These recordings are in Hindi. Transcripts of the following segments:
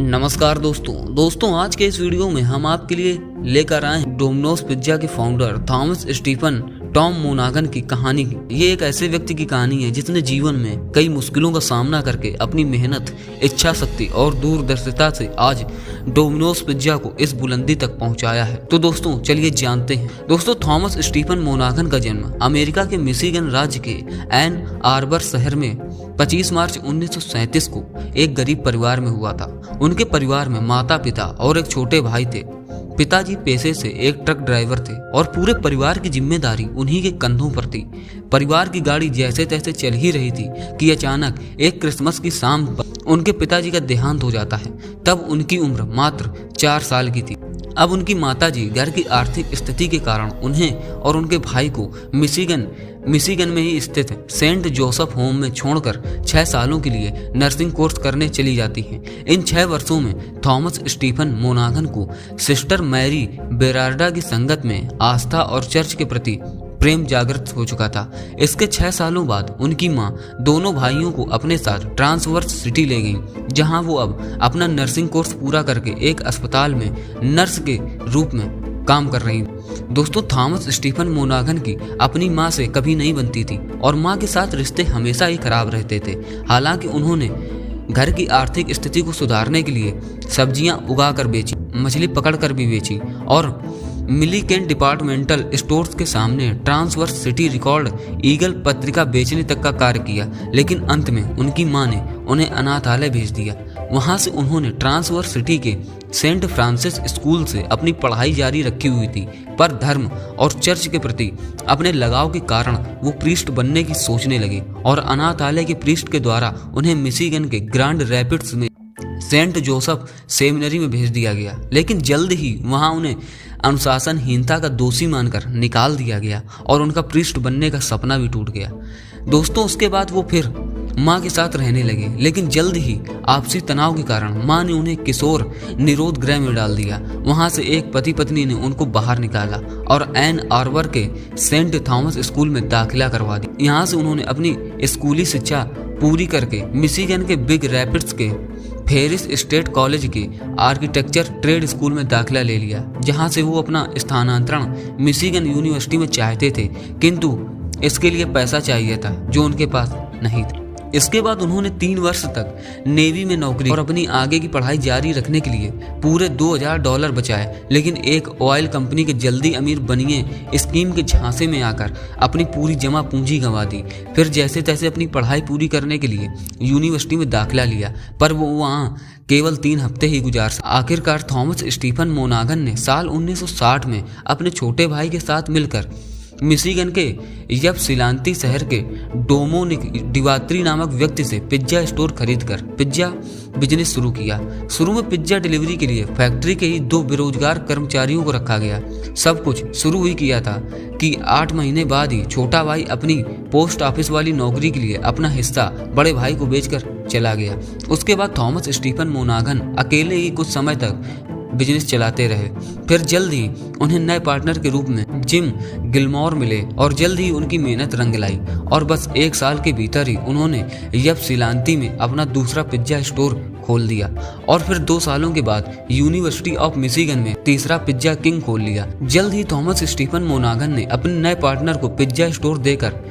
नमस्कार दोस्तों आज के इस वीडियो में हम आपके लिए लेकर आए हैं डोमिनोज पिज्जा के फाउंडर थॉमस स्टीफन टॉम मोनागन की कहानी। ये एक ऐसे व्यक्ति की कहानी है जिसने जीवन में कई मुश्किलों का सामना करके अपनी मेहनत, इच्छा शक्ति और दूरदर्शिता से आज डोमिनोज पिज्जा को इस बुलंदी तक पहुंचाया है। तो दोस्तों चलिए जानते हैं। दोस्तों थॉमस स्टीफन मोनागन का जन्म अमेरिका के मिशिगन राज्य के एन आर्बर शहर में 25 मार्च 1937 को एक गरीब परिवार में हुआ था। उनके परिवार में माता पिता और एक छोटे भाई थे। पिताजी पेशे से एक ट्रक ड्राइवर थे और पूरे परिवार की जिम्मेदारी उन्हीं के कंधों पर थी। परिवार की गाड़ी जैसे तैसे चल ही रही थी कि अचानक एक क्रिसमस की शाम पर उनके पिताजी का देहांत हो जाता है। तब उनकी उम्र मात्र 4 साल की थी। अब उनकी माताजी घर की आर्थिक स्थिति के कारण उन्हें और उनके भाई को मिशिगन में ही स्थित सेंट जोसेफ होम में छोड़कर 6 सालों के लिए नर्सिंग कोर्स करने चली जाती हैं। इन 6 वर्षों में थॉमस स्टीफन मोनागन को सिस्टर मैरी बेरार्डा की संगत में आस्था और चर्च के प्रति प्रेम जागृत हो चुका था। इसके 6 सालों बाद उनकी मां दोनों भाइयों को अपने साथ ट्रांसवर्स सिटी ले गईं, जहां वो अब अपना नर्सिंग कोर्स पूरा करके एक अस्पताल में नर्स के रूप में काम कर रही। दोस्तों थॉमस स्टीफन मोनागन की अपनी मां से कभी नहीं बनती थी और मां के साथ रिश्ते हमेशा ही खराब रहते थे। हालांकि उन्होंने घर की आर्थिक स्थिति को सुधारने के लिए सब्जियां उगाकर बेची, मछली पकड़कर भी बेची और मिलीकेंट डिपार्टमेंटल स्टोर्स के सामने ट्रांसवर्स सिटी रिकॉर्ड ईगल पत्रिका बेचने तक का कार्य किया। लेकिन अंत में उनकी मां ने उन्हें अनाथालय भेज दिया। वहां से उन्होंने ट्रांसवर्स सिटी के सेंट फ्रांसिस स्कूल से अपनी पढ़ाई जारी रखी हुई थी, पर धर्म और चर्च के प्रति अपने लगाव के कारण वो प्रीस्ट बनने की सोचने लगे और अनाथालय के प्रीस्ट के द्वारा उन्हें मिशिगन के ग्रांड रैपिड्स में सेंट जोसेफ सेमिनरी में भेज दिया गया। लेकिन जल्द ही वहां उन्हें अनुशासनहीनता का दोषी मानकर निकाल दिया गया और उनका प्रीस्ट बनने का सपना भी टूट गया। दोस्तों उसके बाद वो फिर मां के साथ रहने लगे, लेकिन जल्द ही आपसी तनाव के कारण मां ने उन्हें किशोर निरोध गृह में डाल दिया। वहां से एक पति पत्नी ने उनको बाहर निकाला और एन आर्बर के सेंट थॉमस स्कूल में दाखिला करवा दी। यहाँ से उन्होंने अपनी स्कूली शिक्षा पूरी करके मिशिगन के बिग रैपिड्स के फेरिस स्टेट कॉलेज के आर्किटेक्चर ट्रेड स्कूल में दाखिला ले लिया, जहां से वो अपना स्थानांतरण मिशिगन यूनिवर्सिटी में चाहते थे, किंतु इसके लिए पैसा चाहिए था जो उनके पास नहीं था। इसके बाद उन्होंने 3 वर्ष तक नेवी में नौकरी और अपनी आगे की पढ़ाई जारी रखने के लिए पूरे $2000 बचाए। लेकिन एक ऑयल कंपनी के जल्दी अमीर बनिए स्कीम के झांसे में आकर अपनी पूरी जमा पूंजी गंवा दी। फिर जैसे तैसे अपनी पढ़ाई पूरी करने के लिए यूनिवर्सिटी में दाखिला लिया, पर वो वहाँ केवल 3 हफ्ते ही गुजार सके। आखिरकार थॉमस स्टीफन मोनागन ने साल 1960 में अपने छोटे भाई के साथ मिलकर मिशिगन के यपसिलांती शहर के डोमिनिक डिवात्री नामक व्यक्ति से पिज्जा स्टोर खरीदकर पिज्जा बिजनेस शुरू किया। शुरू में पिज्जा डिलीवरी के लिए फैक्ट्री के ही 2 बेरोजगार कर्मचारियों को रखा गया। सब कुछ शुरू ही किया था कि 8 महीने बाद ही छोटा भाई अपनी पोस्ट ऑफिस वाली नौकरी के लिए अपना हिस्सा बड़े भाई को बेचकर चला गया। उसके बाद थॉमस स्टीफन मोनागन अकेले ही कुछ समय तक बिजनेस चलाते रहे। फिर जल्द ही उन्हें नए पार्टनर के रूप में जिम गिलमोर मिले और जल्द ही उनकी मेहनत रंग लाई और बस 1 साल के भीतर ही उन्होंने यपसिलांती में अपना दूसरा पिज्जा स्टोर खोल दिया और फिर 2 सालों के बाद यूनिवर्सिटी ऑफ मिशिगन में तीसरा पिज्जा किंग खोल लिया। जल्द ही थॉमस स्टीफन मोनागन ने अपने नए पार्टनर को पिज्जा स्टोर देकर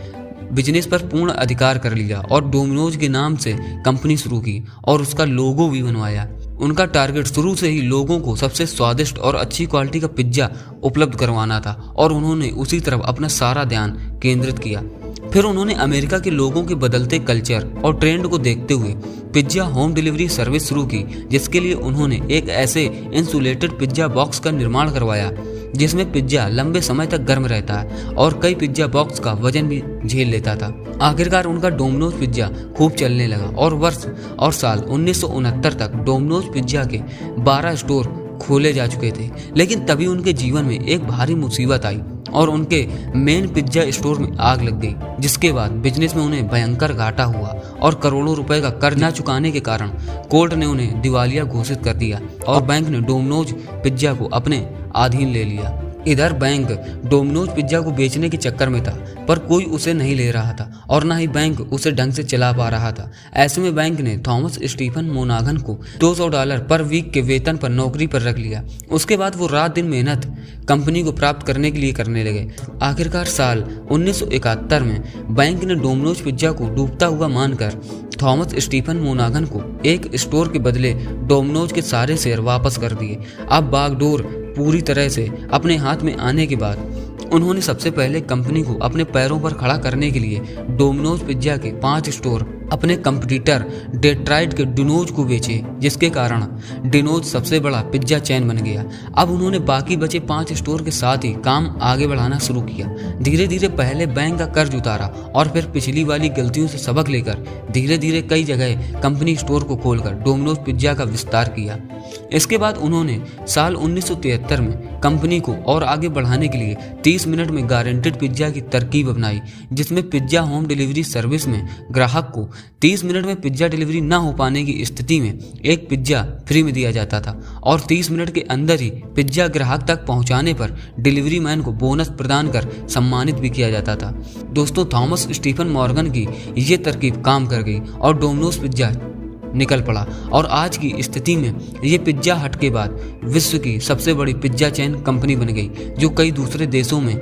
बिजनेस पर पूर्ण अधिकार कर लिया और डोमिनोज के नाम से कंपनी शुरू की और उसका लोगो भी बनवाया। उनका टारगेट शुरू से ही लोगों को सबसे स्वादिष्ट और अच्छी क्वालिटी का पिज्जा उपलब्ध करवाना था और उन्होंने उसी तरफ अपना सारा ध्यान केंद्रित किया। फिर उन्होंने अमेरिका के लोगों के बदलते कल्चर और ट्रेंड को देखते हुए पिज्जा होम डिलीवरी सर्विस शुरू की, जिसके लिए उन्होंने एक ऐसे इंसुलेटेड पिज्जा बॉक्स का निर्माण करवाया जिसमें पिज्जा लंबे समय तक गर्म रहता है और कई पिज्जा बॉक्स का वजन भी झेल लेता था। आखिरकार उनका डोमिनोज पिज्जा खूब चलने लगा और साल 1969 तक डोमिनोज पिज्जा के 12 स्टोर खोले जा चुके थे। लेकिन तभी उनके जीवन में एक भारी मुसीबत आई और उनके मेन पिज्जा स्टोर में आग लग गई, जिसके बाद बिजनेस में उन्हें भयंकर घाटा हुआ और करोड़ों रुपए का कर्ज न चुकाने के कारण कोर्ट ने उन्हें दिवालिया घोषित कर दिया और बैंक ने डोमिनोज पिज्जा को अपने अधीन ले लिया। इधर बैंक डोमिनोज पिज्जा को बेचने के चक्कर में था, पर कोई उसे नहीं ले रहा था और ना ही बैंक उसे ढंग से चला पा रहा था। ऐसे में बैंक ने थॉमस स्टीफन मोनागन को $200 पर वीक के वेतन पर नौकरी पर रख लिया। उसके बाद वो रात दिन मेहनत कंपनी को प्राप्त करने के लिए करने लगे। आखिरकार साल 1971 में बैंक ने डोमिनोज पिज्जा को डूबता हुआ मानकर थॉमस स्टीफन मोनागन को एक स्टोर के बदले डोमिनोज के सारे शेयर वापस कर दिए। अब बागडोर पूरी तरह से अपने हाथ में आने के बाद उन्होंने सबसे पहले कंपनी को अपने पैरों पर खड़ा करने के लिए डोमिनोज पिज्जा के 5 स्टोर अपने कंपटीटर डेट्रॉइट के डिनोज को बेचे, जिसके कारण डिनोज सबसे बड़ा पिज्जा चेन बन गया। अब उन्होंने बाकी बचे 5 स्टोर के साथ ही काम आगे बढ़ाना शुरू किया। धीरे धीरे पहले बैंक का कर्ज उतारा और फिर पिछली वाली गलतियों से सबक लेकर धीरे धीरे कई जगह कंपनी स्टोर को खोलकर डोमिनोज पिज्जा का विस्तार किया। इसके बाद उन्होंने साल 1973 में कंपनी को और आगे बढ़ाने के लिए 30 मिनट में गारंटेड पिज्जा की तरकीब अपनाई, जिसमें पिज्जा होम डिलीवरी सर्विस में ग्राहक को 30 मिनट में पिज्जा डिलीवरी न हो पाने की स्थिति में एक पिज्जा फ्री में दिया जाता था और 30 मिनट के अंदर ही पिज्जा ग्राहक तक पहुंचाने पर डिलीवरी मैन को बोनस प्रदान कर सम्मानित भी किया जाता था। दोस्तों, थॉमस स्टीफन मॉर्गन की ये तरकीब काम कर गई और डोमिनोज पिज्जा निकल पड़ा और आज की स्थिति में ये पिज्जा हट के बाद विश्व की सबसे बड़ी पिज्जा चेन कंपनी बन गई, जो कई दूसरे देशों में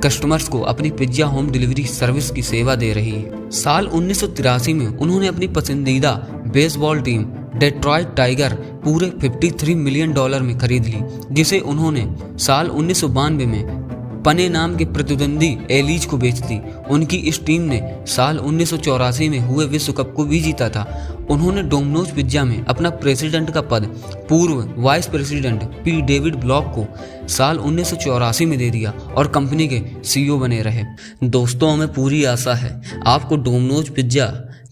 कस्टमर्स को अपनी पिज्जा होम डिलीवरी सर्विस की सेवा दे रही है। साल 1983 में उन्होंने अपनी पसंदीदा बेसबॉल टीम डेट्रॉइट टाइगर पूरे $53 मिलियन में खरीद ली, जिसे उन्होंने साल 1992 में पने नाम के प्रतिद्वंदी एलिज को बेच दी। उनकी इस टीम ने साल 1984 में हुए विश्व कप को भी जीता था। उन्होंने डोमिनोज पिज्जा में अपना प्रेसिडेंट का पद पूर्व vice president P David block को साल 1984 में दे दिया और कंपनी के CEO बने रहे। दोस्तों, हमें पूरी आशा है आपको डोमिनोज पिज्जा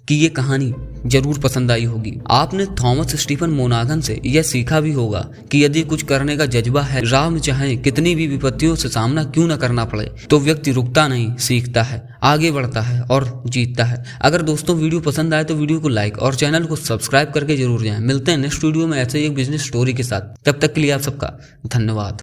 की ये कहानी जरूर पसंद आई होगी। आपने थॉमस स्टीफन मोनागन से यह सीखा भी होगा कि यदि कुछ करने का जज्बा है, राह में चाहे कितनी भी विपत्तियों से सामना क्यों न करना पड़े, तो व्यक्ति रुकता नहीं, सीखता है, आगे बढ़ता है और जीतता है। अगर दोस्तों वीडियो पसंद आए तो वीडियो को लाइक और चैनल को सब्सक्राइब करके जरूर जाएं। मिलते हैं नेक्स्ट वीडियो में ऐसे ही एक बिजनेस स्टोरी के साथ। तब तक के लिए आप सबका धन्यवाद।